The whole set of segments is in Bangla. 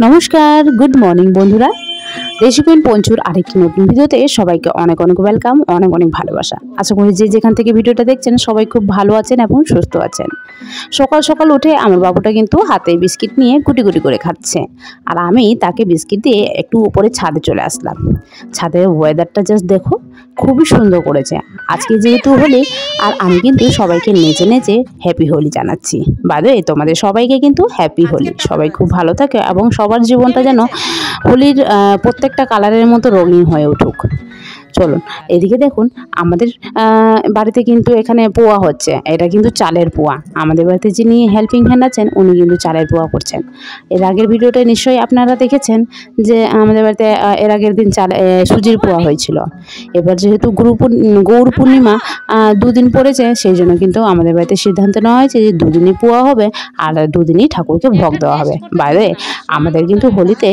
নমস্কার, গুড মর্নিং বন্ধুরা। রেসিপি পঞ্চুর আরেকটি নতুন ভিডিওতে সবাইকে অনেক অনেক ওয়েলকাম, অনেক অনেক ভালোবাসা। আশা করি যে যেখান থেকে ভিডিওটা দেখছেন সবাই খুব ভালো আছেন এবং সুস্থ আছেন। সকাল সকাল উঠে আমার বাবুটা কিন্তু হাতে বিস্কিট নিয়ে গুটি গুটি করে খাচ্ছে, আর আমি তাকে বিস্কিট দিয়ে একটু উপরে ছাদে চলে আসলাম। ছাদের ওয়েদারটা জাস্ট দেখো, খুবই সুন্দর করেছে আজকে যেহেতু হোলি, আর আমি কিন্তু সবাইকে নেচে নেচে হ্যাপি হোলি জানাচ্ছি। বাদে তোমাদের সবাইকে কিন্তু হ্যাপি হোলি। সবাই খুব ভালো থাকে এবং সবার জীবনটা যেন হোলির প্রত্যেকটা কালারের মতো রঙিন হয়ে উঠুক। চলুন এদিকে দেখুন, আমাদের বাড়িতে কিন্তু এখানে পোয়া হচ্ছে। এটা কিন্তু চালের পোয়া। আমাদের বাড়িতে যিনি হেল্পিং হ্যান্ড আছেন উনি কিন্তু চালের পোয়া করছেন। এর আগের ভিডিওটা নিশ্চয়ই আপনারা দেখেছেন যে আমাদের বাড়িতে এর আগের দিন সুজির পোয়া হয়েছিল। এবার যেহেতু গৌর পূর্ণিমা দুদিন পড়েছে, সেই জন্য কিন্তু আমাদের বাড়িতে সিদ্ধান্ত নেওয়া হয়েছে যে দুদিনই পোয়া হবে আর দুদিনই ঠাকুরকে ভোগ দেওয়া হবে। বাইরে আমাদের কিন্তু হোলিতে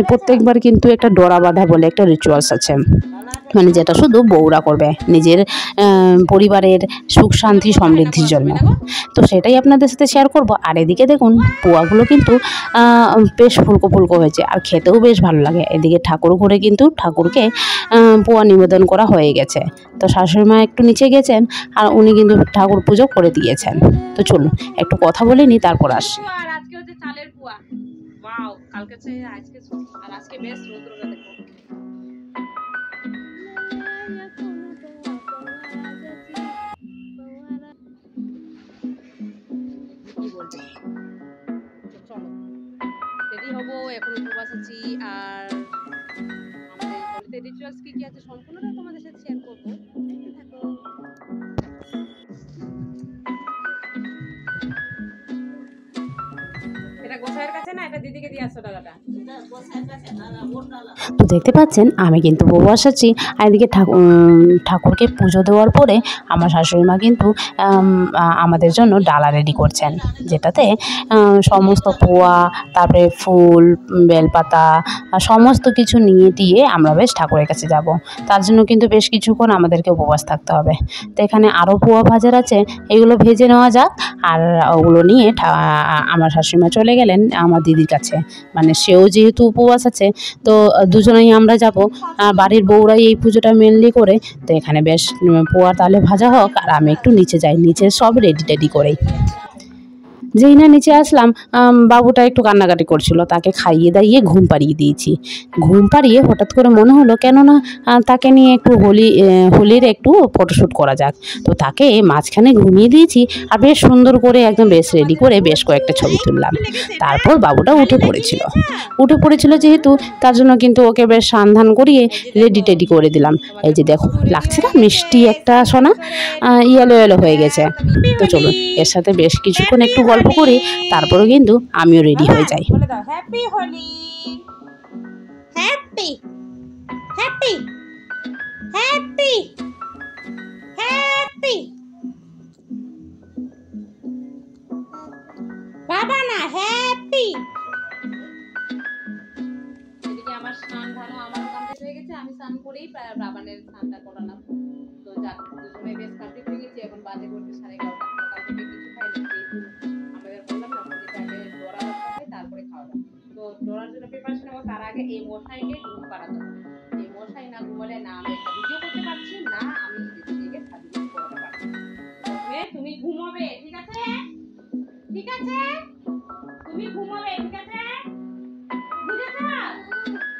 প্রত্যেকবার কিন্তু একটা ডোরা বাঁধা বলে একটা রিচুয়ালস আছে, মানে যেটা শুধু বউরা করবে নিজের পরিবারের সুখ শান্তি সমৃদ্ধির জন্য। তো সেটাই আপনাদের সাথে শেয়ার করব। আর এদিকে দেখুন, পোয়াগুলো কিন্তু বেশ ফুলকো ফুলকো হয়েছে আর খেতেও বেশ ভালো লাগে। এদিকে ঠাকুর ঘরে কিন্তু ঠাকুরকে পোয়া নিবেদন করা হয়ে গেছে। তো শাশুড়ি মা একটু নিচে গেছেন আর উনি কিন্তু ঠাকুর পুজো করে দিয়েছেন। তো চলুন একটু কথা বলে নি, তারপর আসি। আর আজকে হচ্ছে চালের পোয়া। ওয়াও, কালকে চেয়ে আজকে আর আজকে বেশ রোদটা দেখো। রেডি হবো, এখন উপবাস আছি। আর আমাদের হোলিতে রিচুয়ালস কি কি আছে সম্পূর্ণটা তোমাদের সাথে শেয়ার করবো। দেখতে থাকো। এটা গোসাইয়ের কাছে না, এটা দিদিকে দিয়ে আসো টাকাটা। তো দেখতে পাচ্ছেন আমি কিন্তু উপবাস আছি। আর এদিকে ঠাকুরকে পুজো দেওয়ার পরে আমার শাশুড়ি মা কিন্তু আমাদের জন্য ডালা রেডি করছেন, যেটাতে সমস্ত পোয়া, তারপরে ফুল, বেলপাতা সমস্ত কিছু নিয়ে টিয়ে আমরা বেশ ঠাকুরের কাছে যাব। তার জন্য কিন্তু বেশ কিছুক্ষণ আমাদেরকে উপবাস থাকতে হবে। তো এখানে আরও পোয়া ভাজার আছে, এগুলো ভেজে নেওয়া যাক। আর ওগুলো নিয়ে আমার শাশুড়ি মা চলে গেলেন আমার দিদির কাছে, মানে সেও যেহেতু উপবাস আছে তো দুজনেই আমরা যাব। বাড়ির বউরাই এই পুজোটা মেনলি করে। তো এখানে বেশ পোয়া তাহলে ভাজা হোক আর আমি একটু নিচে যাই, নিচে সব রেডি করেই। যেই না নিচে আসলাম, বাবুটা একটু কান্নাকাটি করছিল, তাকে খাইয়ে দাইয়ে ঘুম পাড়িয়ে দিয়েছি। ঘুম পাড়িয়ে হঠাৎ করে মনে হলো কেননা তাকে নিয়ে একটু হোলির একটু ফটোশ্যুট করা যাক। তো তাকে মাঝখানে ঘুমিয়ে দিয়েছি আর বেশ সুন্দর করে একদম বেশ রেডি করে বেশ কয়েকটা ছবি তুললাম। তারপর বাবুটা উঠে পড়েছিল যেহেতু, তার জন্য কিন্তু ওকে বেশ সান্ধান করিয়ে রেডি করে দিলাম। এই যে দেখো, লাগছে না মিষ্টি একটা সোনা, ইয়েলো ইয়েলো হয়ে গেছে। তো চলুন এর সাথে বেশ কিছুক্ষণ একটু গল্প করি, তারপরে কিন্তু আমিও রেডি হয়ে যাই। বলে দাও happy Holi, happy happy happy happy বাবা না হ্যাপি। এদিকে আমার স্নান ধানো আমার কমপ্লিট হয়ে গেছে। আমি স্নান করেই বাবানের স্নানটা করালাম। তো যাক, দুজনে বেশ কমপ্লিট হয়ে গেছে। এখন বাজে করতে 11:30। সকাল থেকে কিছু খাইনি, যেহেতু আমাদের বললাম না হোলিতে আগে ডোরা বাঁধতে হয় তারপরে খাওয়া দাওয়া। তো ডোরার জন্য প্রিপারেশন নেবো, তার আগে এই মশাইকে ঘুম পাড়াতে হবে। এই মশাই না ঘুমালে না আমি একটা ভিডিও করতে পারছি, না আমি দিদিকে সাজিয়ে পড়াতে পারছি। তুমি ঘুমাবে, ঠিক আছে? ঠিক আছে, তুমি ঘুমাবে, ঠিক আছে? বুঝেছ?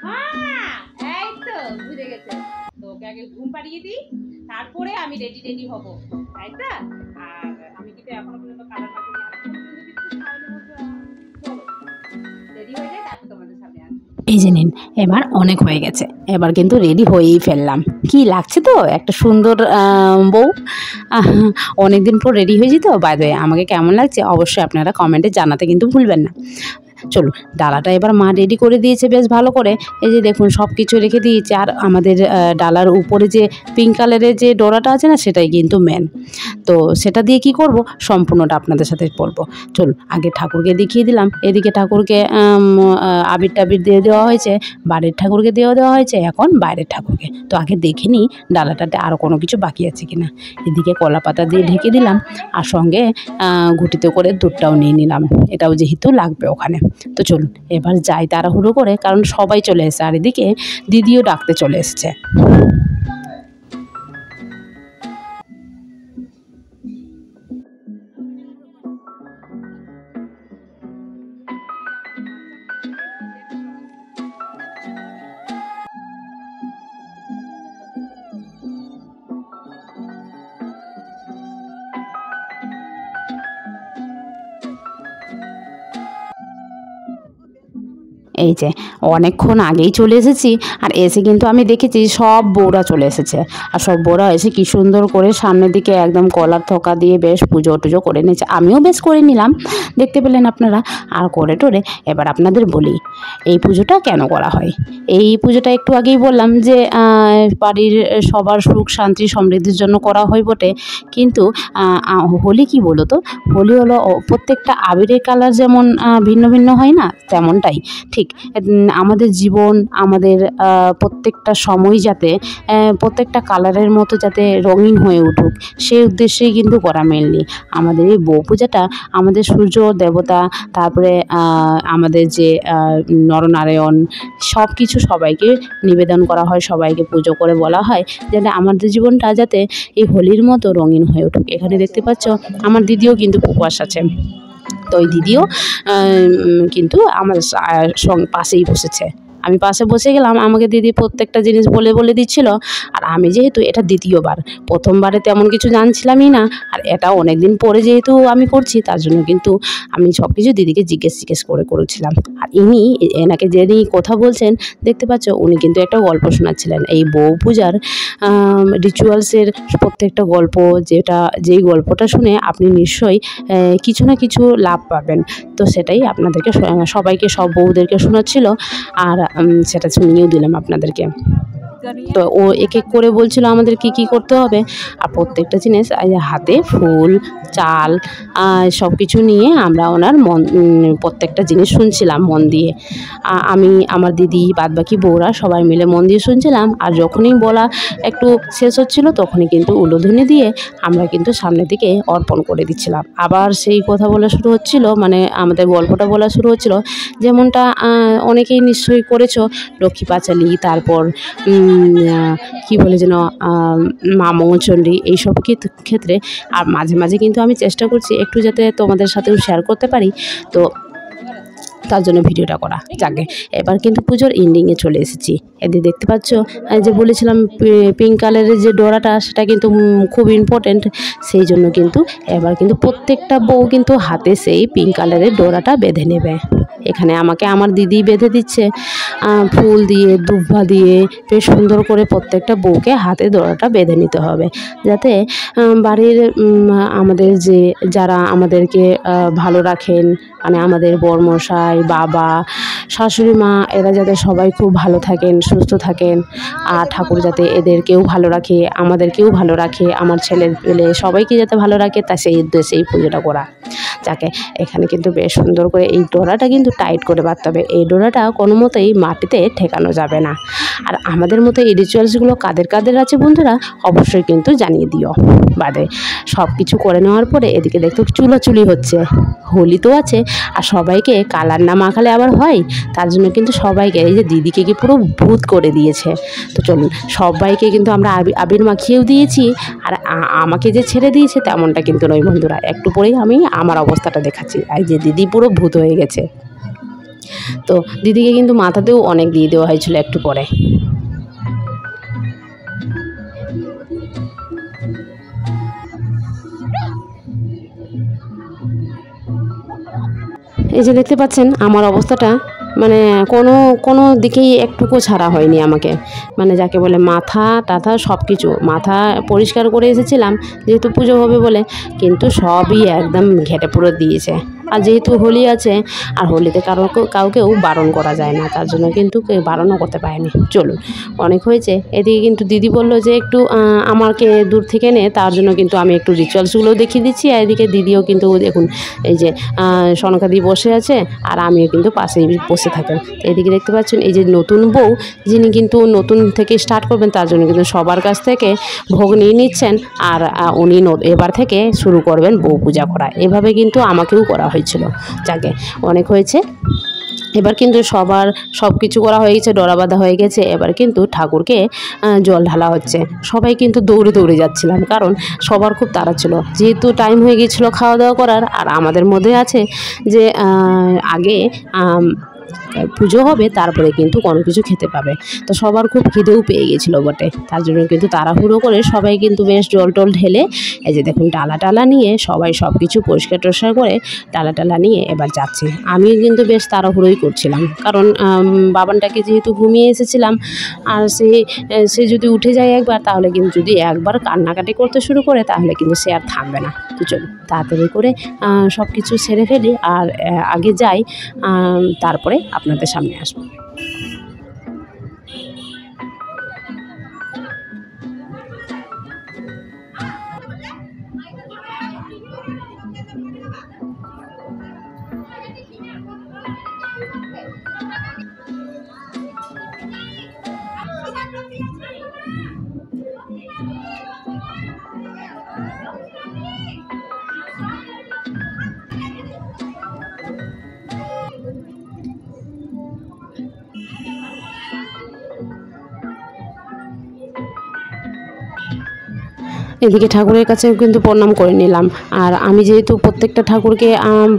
হ্যাঁ, এই তো বুঝে গেছে। তো ওকে আগে ঘুম পাড়িয়ে দিই, তারপরে আমি রেডি হব, তাই তো? আর আমি কিন্তু এখনো পর্যন্ত কালার মাখিনি, রেডি হয়ে যায় তারপর তোমাদের সামনে আসবো। এই যে নিন, এবার অনেক হয়ে গেছে, এবার কিন্তু রেডি হয়েই ফেললাম। কি লাগছে তো একটা সুন্দর বউ। অনেকদিন পর রেডি হয়েছি তো। বাই দ্য ওয়ে, আমাকে কেমন লাগছে অবশ্যই আপনারা কমেন্টে জানাতে কিন্তু ভুলবেন না। চলুন, ডালাটা এবার মা রেডি করে দিয়েছে বেশ ভালো করে। এই যে দেখুন সব কিছু রেখে দিয়েছে। আর আমাদের ডালার উপরে যে পিঙ্ক কালারের যে ডোরাটা আছে না, সেটাই কিন্তু মেন। তো সেটা দিয়ে কি করব সম্পূর্ণটা আপনাদের সাথে বলবো। চলুন আগে ঠাকুরকে দেখিয়ে দিলাম। এদিকে ঠাকুরকে আবির টাবির দিয়ে দেওয়া হয়েছে, বাড়ির ঠাকুরকে দেওয়া হয়েছে, এখন বাইরের ঠাকুরকে। তো আগে দেখে নিই ডালাটাতে আরও কোনো কিছু বাকি আছে কিনা। এদিকে কলা পাতা দিয়ে ঢেকে দিলাম, আর সঙ্গে ঘুটিতে করে দুধটাও নিয়ে নিলাম, এটাও যেহেতু লাগবে ওখানে। তো চলুন এবার যাই তাড়াহুড়ো করে, কারণ সবাই চলে এসেছে আর এদিকে দিদিও ডাকতে চলে এসেছে। এই যে অনেকক্ষণ আগেই চলে এসেছি, আর এসে কিন্তু আমি দেখেছি সব বউরা চলে এসেছে, আর সব বউরা এসে কি সুন্দর করে সামনের দিকে একদম কলার থোকা দিয়ে বেশ পুজো টুজো করে নিয়েছে, আমিও বেশ করে নিলাম, দেখতে পেলেন আপনারা। আর করে টোরে এবার আপনাদের বলি এই পুজোটা কেন করা হয়। এই পুজোটা একটু আগেই বললাম যে বাড়ির সবার সুখ শান্তি সমৃদ্ধির জন্য করা হয় বটে, কিন্তু হোলি কি বলো তো, হোলি হলো প্রত্যেকটা আবিরের কালার যেমন ভিন্ন ভিন্ন হয় না, তেমনটাই ঠিক আমাদের জীবন, আমাদের প্রত্যেকটা সময় যাতে প্রত্যেকটা কালারের মতো যাতে রঙিন হয়ে উঠুক, সেই উদ্দেশ্যেই কিন্তু করা মেনলি। আমাদের এই বউ পূজাটা আমাদের সূর্য দেবতা, তারপরে আমাদের যে নরনারায়ণ সব কিছু সবাইকে নিবেদন করা হয়, সবাইকে পুজো করে বলা হয় যাতে আমাদের জীবনটা যাতে এই হোলির মতো রঙিন হয়ে উঠুক। এখানে দেখতে পাচ্ছ আমার দিদিও কিন্তু উপবাস আছে, তো ওই দিদিও কিন্তু আমার পাশেই বসেছে। আমি পাশে বসে গেলাম, আমাকে দিদি প্রত্যেকটা জিনিস বলে বলে দিচ্ছিল, আর আমি যেহেতু এটা দ্বিতীয়বার, প্রথমবারে তেমন কিছু জানছিলামই না, আর এটা অনেক দিন পরে যেহেতু আমি করছি তার জন্য কিন্তু আমি সব কিছু দিদিকে জিজ্ঞেস করে করেছিলাম। আর এনাকে যিনি কথা বলছেন দেখতে পাচ্ছ, উনি কিন্তু একটা গল্প শোনাচ্ছিলেন এই বউ পূজার রিচুয়ালসের প্রত্যেকটা গল্প, যেই গল্পটা শুনে আপনি নিশ্চয়ই কিছু না কিছু লাভ পাবেন। তো সেটাই আপনাদেরকে সবাইকে সব বউদেরকে শোনাচ্ছিল, আর সেটা শুনিয়েও দিলাম আপনাদেরকে। তো ও এক এক করে বলছিল আমাদের কি কি করতে হবে, আর প্রত্যেকটা জিনিস হাতে ফুল চাল সব কিছু নিয়ে আমরা ওনার প্রত্যেকটা জিনিস শুনছিলাম মন দিয়ে। আমি আমার দিদি বাদবাকি বউরা সবাই মিলে মন দিয়ে শুনছিলাম, আর যখনই বলা একটু শেষ হচ্ছিল তখনই কিন্তু উলুধ্বনি দিয়ে আমরা কিন্তু সামনের দিকে অর্পণ করে দিচ্ছিলাম। আবার সেই কথা বলা শুরু হচ্ছিল, মানে আমাদের গল্পটা বলা শুরু হচ্ছিল, যেমনটা অনেকেই নিশ্চয়ই করেছো, লক্ষ্মী পাঁচালী, তারপর কি বলে যেন মা মঙ্গলচণ্ডী, এইসব ক্ষেত্রে। আর মাঝে মাঝে কিন্তু আমি চেষ্টা করছি একটু যাতে তোমাদের সাথেও শেয়ার করতে পারি, তো তার জন্য ভিডিওটা করা। যাকে এবার কিন্তু পুজোর এন্ডিংয়ে চলে এসেছি। এদিকে দেখতে পাচ্ছ যে বলেছিলাম পিঙ্ক কালারের যে ডোরাটা, সেটা কিন্তু খুব ইম্পর্টেন্ট, সেই জন্য কিন্তু এবার কিন্তু প্রত্যেকটা বউ কিন্তু হাতে সেই পিঙ্ক কালারের ডোরাটা বেঁধে নেবে। এখানে আমাকে আমার দিদি বেঁধে দিচ্ছে ফুল দিয়ে, দুব্বা দিয়ে বেশ সুন্দর করে প্রত্যেকটা বউকে হাতে ডোরাটা বেঁধে নিতে হবে, যাতে বাড়ির আমাদের যারা আমাদেরকে ভালো রাখেন, মানে আমাদের বরমশাই, বাবা, শাশুড়ি মা, এরা যাতে সবাই খুব ভালো থাকেন, সুস্থ থাকেন, আর ঠাকুর যাতে এদেরকেও ভালো রাখে, আমাদেরকেও ভালো রাখে, আমার ছেলে পেলে সবাইকে যাতে ভালো রাখে, তা সেই উদ্দেশ্যে এই পুজোটা করা। যাকে এখানে কিন্তু বেশ সুন্দর করে এই ডোরাটা কিন্তু টাইট করে বাঁধতে হবে, এই ডোরাটা কোনো মতেই মাটিতে ঠেকানো যাবে না। আর আমাদের মতো এই রিচুয়ালসগুলো কাদের কাদের আছে বন্ধুরা অবশ্যই কিন্তু জানিয়ে দিও। বাদে সব কিছু করে নেওয়ার পরে এদিকে দেখতে চুলাচুলি হচ্ছে, হোলি তো আছে, আর সবাইকে কালার না মাখালে আবার হয়, তার জন্য কিন্তু সবাইকে, এই যে দিদিকে কি পুরো ভূত করে দিয়েছে। তো চলুন সবাইকে কিন্তু আমরা আবির মাখিয়েও দিয়েছি, আর আমাকে যে ছেড়ে দিয়েছে তেমনটা কিন্তু নয় বন্ধুরা। একটু পরেই আমি আমার অবস্থাটা দেখাচ্ছি, এই যে দিদি পুরো ভূত হয়ে গেছে। তো দিদিকে কিন্তু মাথাতেও অনেক দিয়ে দেওয়া হয়েছিল একটু পরে। এই যে দেখতে পাচ্ছেন আমার অবস্থাটা, মানে কোনো দিকেই একটুকু ছাড়া হয়নি আমাকে, মানে যাকে বলে মাথা টাথা সব কিছু, মাথা পরিষ্কার করে এসেছিলাম যেহেতু পুজো হবে বলে, কিন্তু সবই একদম ঘেটে পুরো দিয়েছে। আর যেহেতু হোলি আছে, আর হোলিতে কাউকেও বারণ করা যায় না, তার জন্য কিন্তু কেউ বারণও করতে পারেনি। চলুন অনেক হয়েছে। এদিকে কিন্তু দিদি বললো যে একটু আমাকে দূর থেকে নে, তার জন্য কিন্তু আমি একটু রিচুয়ালসগুলোও দেখিয়ে দিচ্ছি। আর এদিকে দিদিও কিন্তু দেখুন এই যে সনকাদি বসে আছে, আর আমিও কিন্তু পাশেই বসে থাকেন। এদিকে দেখতে পাচ্ছেন এই যে নতুন বউ, যিনি কিন্তু নতুন থেকে স্টার্ট করবেন, তার জন্য কিন্তু সবার কাছ থেকে ভোগ নিয়ে নিচ্ছেন, আর উনি এবার থেকে শুরু করবেন বউ পূজা করা। এভাবে কিন্তু আমাকেও করা হয়েছে। হয়েছিল, যাকে অনেক হয়েছে। এবার কিন্তু সবার সব কিছু করা হয়ে গেছে, ডোরা বাঁধা হয়ে গেছে। এবার কিন্তু ঠাকুরকে জল ঢালা হচ্ছে। সবাই কিন্তু দৌড়ে দৌড়ে যাচ্ছিলাম, কারণ সবার খুব তাড়া ছিল, যেহেতু টাইম হয়ে গিয়েছিলো খাওয়া দাওয়া করার। আর আমাদের মধ্যে আছে যে আগে পুজো হবে, তারপরে কিন্তু কোনো কিছু খেতে পাবে। তো সবার খুব খিদেও পেয়ে গেছিলো বটে, তার জন্য কিন্তু তাড়াহুড়ো করে সবাই কিন্তু বেশ জল টল ঢেলে, এই যে দেখুন ডালা টালা নিয়ে সবাই সব কিছু পরিষ্কার টরিষ্কার করে ডালা টালা নিয়ে এবার যাচ্ছে। আমি কিন্তু বেশ তাড়াহুড়োই করছিলাম, কারণ বাবানটাকে যেহেতু ঘুমিয়ে এসেছিলাম, আর সে যদি উঠে যায় একবার, তাহলে কিন্তু যদি একবার কান্নাকাটি করতে শুরু করে, তাহলে কিন্তু সে আর থামবে না। তো চলুন তাড়াতাড়ি করে সব কিছু সেরে ফেলি, আর আগে যাই, তারপরে আপনাদের সামনে আসবো। এদিকে ঠাকুরের কাছে কিন্তু প্রণাম করে নিলাম। আর আমি যেহেতু প্রত্যেকটা ঠাকুরকে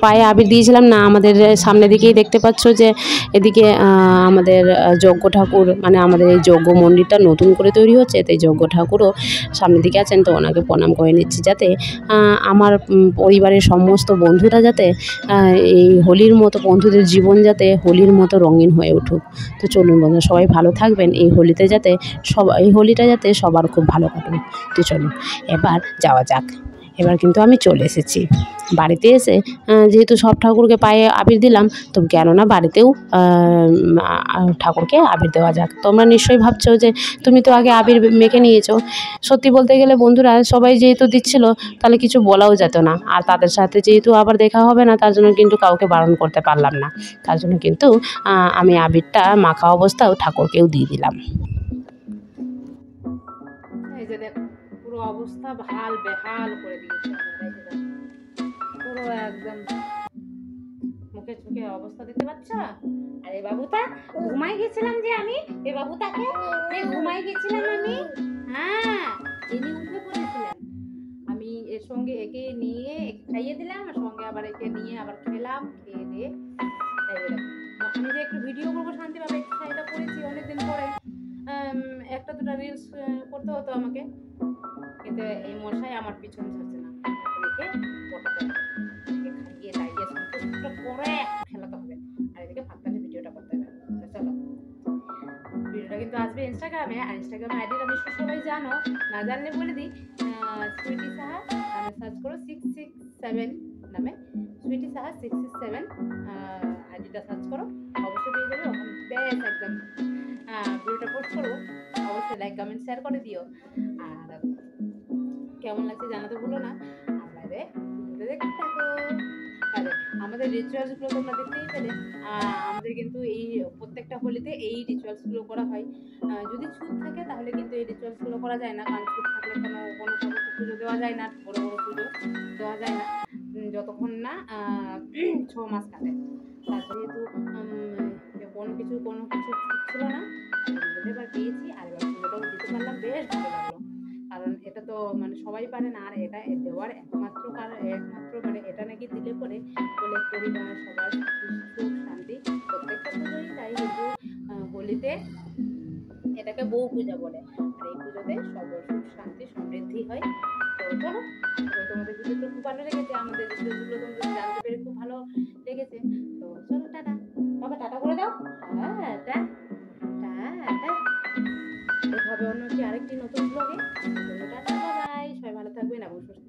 পায়ে আবির দিয়েছিলাম না, আমাদের সামনে দিকেই দেখতে পাচ্ছ যে এদিকে আমাদের যজ্ঞ ঠাকুর, মানে আমাদের এই যজ্ঞ মন্দিরটা নতুন করে তৈরি হচ্ছে, তাই যজ্ঞ ঠাকুরও সামনের দিকে আছেন। তো ওনাকে প্রণাম করে নিচ্ছি, যাতে আমার পরিবারের সমস্ত বন্ধুরা যাতে এই হোলির মতো, বন্ধুদের জীবন যাতে হোলির মতো রঙিন হয়ে উঠুক। তো চলুন বন্ধুরা, সবাই ভালো থাকবেন, এই হোলিতে যাতে এই হোলিটা যাতে সবার খুব ভালো কাটুক। তো চলুন এবার যাওয়া যাক। এবার কিন্তু আমি চলে এসেছি বাড়িতে। এসে যেহেতু সব ঠাকুরকে পায়ে আবির দিলাম, তো কেননা বাড়িতেও ঠাকুরকে আবির দেওয়া যাক। তোমরা নিশ্চয়ই ভাবছো যে তুমি তো আগে আবির মেখে নিয়েছো। সত্যি বলতে গেলে বন্ধুরা, সবাই যেহেতু দিচ্ছিল, তাহলে কিছু বলাও যেত না। আর তাদের সাথে যেহেতু আবার দেখা হবে না, তার জন্য কিন্তু কাউকে বারণ করতে পারলাম না। তার জন্য কিন্তু আমি আবিরটা মাখা অবস্থাও ঠাকুরকেও দিয়ে দিলাম। এই যে দেখো পুরো অবস্থা বেহাল করে দিয়েছে আমার। এই যে দেখো পুরো একদম মুখে চোখে অবস্থা দেখতে পাচ্ছ। আর এই বাবুটা ঘুমাই গেছিলাম যে আমি, এই বাবুটাকে যে ঘুমাই গেছিলাম আমি, হ্যাঁ ইনি উঠে পড়েছিলেন। আমি এর সঙ্গে একে নিয়ে খাইয়ে দিলাম, আর সঙ্গে আবার একে নিয়ে আবার খেলাম। খেয়ে দিয়ে আমি যে একটু ভিডিও করবো শান্তিভাবে, একটু শাড়িটা পরেছি অনেকদিন পরে, একটা দুটা রিলস করতে হতো আমাকে, কিন্তু এই মশাই আমার পিছন ছাড়ছে না। রেখে পটাতে হবে, খাইয়ে দাইয়ে সন্তুষ্ট করে খেলাতে হবে, আর এদিকে ফাঁকতালে ভিডিওটা করতে হবে। তো চলো, ভিডিওটা কিন্তু আসবে ইনস্টাগ্রামে, আর ইনস্টাগ্রামে আইডিটা নিশ্চয়ই সবাই জানো, না জানলে বলে দিই, সুইটি সাহা নামে সার্চ করো, 667 নামে, সুইটি সাহা 667 আইডিটা সার্চ করো, অবশ্যই পেয়ে যাবে। ওখানে বেশ একদম ভিডিওটা পোস্ট করবো, অবশ্যই লাইক কমেন্ট শেয়ার করে দিও। আর কেমন লাগছে জানাতে ভুলো না। আর বাইরে ভিডিওটা দেখতে থাকো। আর আমাদের রিচুয়ালসগুলো তোমরা দেখতেই পেলে। আমাদের কিন্তু এই প্রত্যেকটা হোলিতে এই রিচুয়ালসগুলো করা হয়। যদি ছুত থাকে তাহলে কিন্তু এই রিচুয়ালসগুলো করা যায় না, কারণ ছুত থাকলে কোনো ঠাকুরকে পুজো দেওয়া যায় না, বড় বড় পুজো দেওয়া যায় না যতক্ষণ না 6 মাস কাটে। তার যেহেতু কোনো কিছু ছিল না, এবার পেয়েছি, আর এবার পুজোটাও দিতে পারলাম, বেশ ভালো লাগলো। কারণ এটা তো মানে সবাই পারে না, আর এটা দেওয়ার একমাত্র মানে এটা নাকি দিলে পরে বলে পরিবার সবার সুখ শান্তি, প্রত্যেকটা পুজোই তাই, কিন্তু হোলিতে এটাকে বউ পূজা বলে, আর এই পুজোতে সবার সুখ শান্তি সমৃদ্ধি হয়। তো চলো, তোমাদের ভিডিওটা খুব ভালো লেগেছে, আমাদের ভিডিওগুলো তোমাদের জানতে পেরে খুব ভালো লেগেছে। তো চলো টাটা, বাবা টাটা করে দাও। হ্যাঁ টাটা টাটা, দেখা হবে অন্য আরেকটি নতুন ব্লগে। টাটা বাই, সবাই ভালো থাকবেন এবং সুস্থ